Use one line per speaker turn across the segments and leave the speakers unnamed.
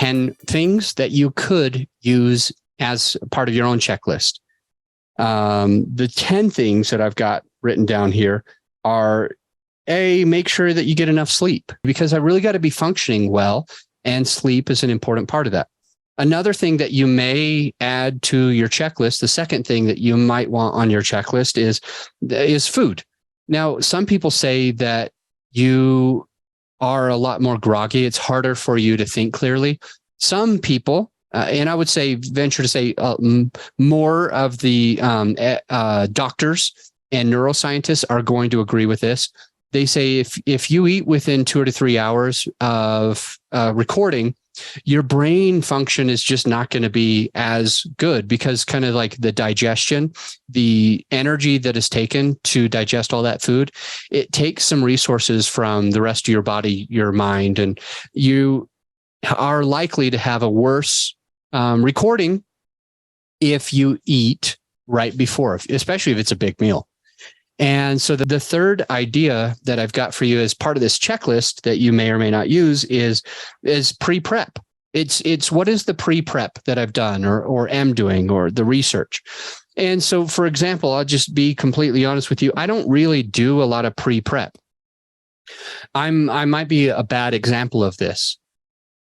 10 things that you could use as part of your own checklist. The 10 things that I've got written down here are make sure that you get enough sleep, because I really got to be functioning well, and sleep is an important part of that. Another thing that you may add to your checklist, the second thing that you might want on your checklist is food. Now, some people say that you are a lot more groggy. It's harder for you to think clearly. Some people, and I would venture to say more of the doctors and neuroscientists are going to agree with this. They say if you eat within 2 to 3 hours of recording, your brain function is just not going to be as good, because kind of like the digestion, the energy that is taken to digest all that food, it takes some resources from the rest of your body, your mind, and you are likely to have a worse recording if you eat right before, especially if it's a big meal. And so the third idea that I've got for you as part of this checklist that you may or may not use is pre-prep. It's what is the pre-prep that I've done or am doing, or the research. And so, for example, I'll just be completely honest with you. I don't really do a lot of pre-prep. I might be a bad example of this,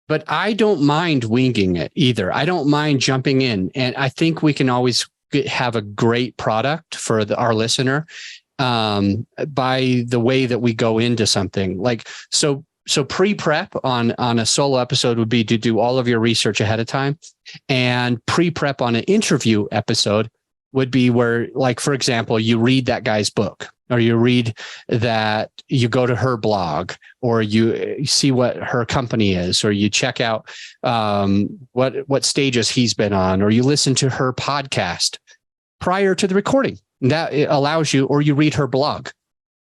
but I don't mind winging it either. I don't mind jumping in. And I think we can always have a great product for our listener by the way that we go into something. Like, so pre-prep on a solo episode would be to do all of your research ahead of time. And pre-prep on an interview episode would be where, like, for example, you read that guy's book, or you read that, you go to her blog, or you see what her company is, or you check out what stages he's been on, or you listen to her podcast prior to the recording. That allows you, or you read her blog,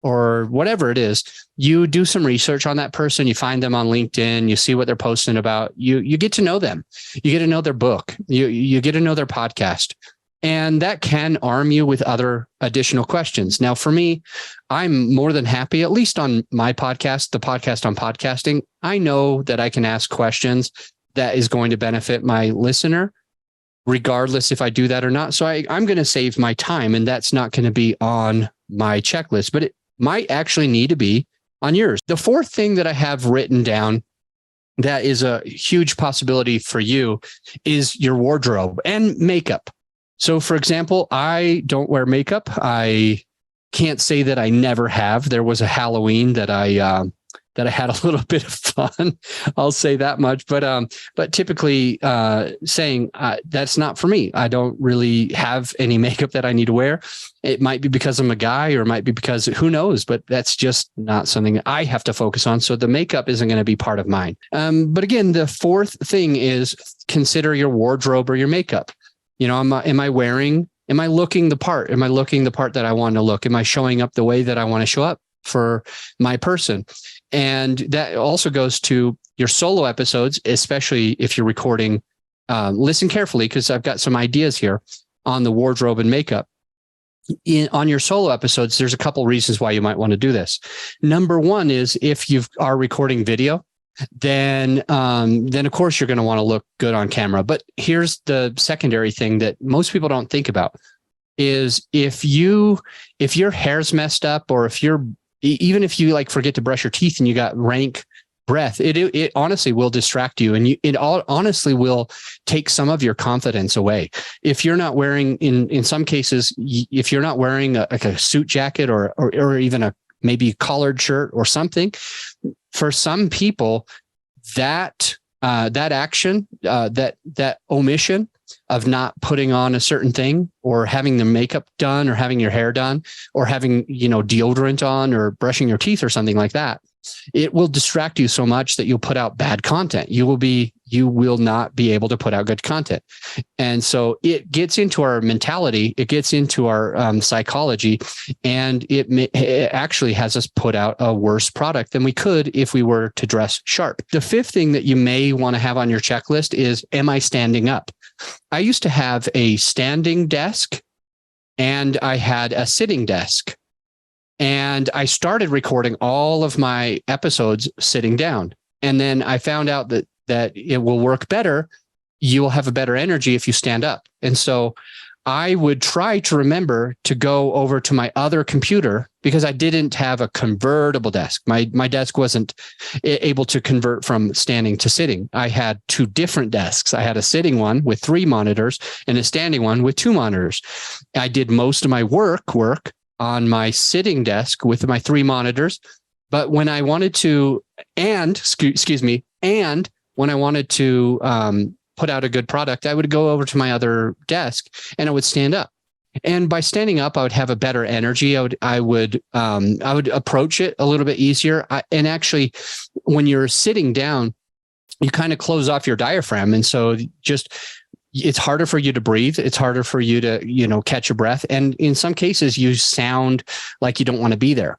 or whatever it is, you do some research on that person, you find them on LinkedIn, you see what they're posting about, you get to know them, you get to know their book, you get to know their podcast. And that can arm you with other additional questions. Now, for me, I'm more than happy, at least on my podcast, the podcast on podcasting, I know that I can ask questions that is going to benefit my listener, regardless if I do that or not. So I'm going to save my time, and that's not going to be on my checklist, but it might actually need to be on yours. The fourth thing that I have written down that is a huge possibility for you is your wardrobe and makeup. So, for example, I don't wear makeup. I can't say that I never have. There was a Halloween that I had a little bit of fun. I'll say that much. But typically, saying that's not for me. I don't really have any makeup that I need to wear. It might be because I'm a guy, or it might be because who knows. But that's just not something that I have to focus on. So the makeup isn't going to be part of mine. But again, the fourth thing is consider your wardrobe or your makeup. You know, am I looking the part? Am I looking the part that I want to look? Am I showing up the way that I want to show up for my person? And that also goes to your solo episodes, especially if you're recording. Listen carefully, because I've got some ideas here on the wardrobe and makeup. On your solo episodes, there's a couple reasons why you might want to do this. Number one is if you are recording video, then of course you're going to want to look good on camera. But here's the secondary thing that most people don't think about is if your hair's messed up, or even if you like forget to brush your teeth and you got rank breath, it honestly will distract you, and it honestly will take some of your confidence away. If you're not wearing, in some cases, if you're not wearing a suit jacket or even a maybe collared shirt or something, for some people, that action, that omission of not putting on a certain thing, or having the makeup done, or having your hair done, or having, deodorant on, or brushing your teeth or something like that, it will distract you so much that you'll put out bad content. You will not be able to put out good content. And so it gets into our mentality, it gets into our psychology, and it actually has us put out a worse product than we could if we were to dress sharp. The fifth thing that you may want to have on your checklist is, am I standing up? I used to have a standing desk and I had a sitting desk. And I started recording all of my episodes sitting down. And then I found out that that it will work better. You will have a better energy if you stand up. And so I would try to remember to go over to my other computer because I didn't have a convertible desk. My desk wasn't able to convert from standing to sitting. I had two different desks. I had a sitting one with 3 monitors and a standing one with 2 monitors. I did most of my work on my sitting desk with my 3 monitors. But when I wanted to, and when I wanted to put out a good product, I would go over to my other desk and I would stand up. And by standing up, I would have a better energy. I would approach it a little bit easier. And actually, when you're sitting down, you kind of close off your diaphragm, and so it's harder for you to breathe. It's harder for you to catch your breath, and in some cases, you sound like you don't want to be there.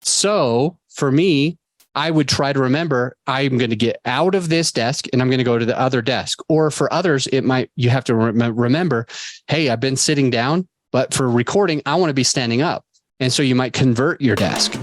So for me, I would try to remember, I'm going to get out of this desk and I'm going to go to the other desk. Or for others, you have to remember, hey, I've been sitting down, but for recording, I want to be standing up. And so you might convert your desk.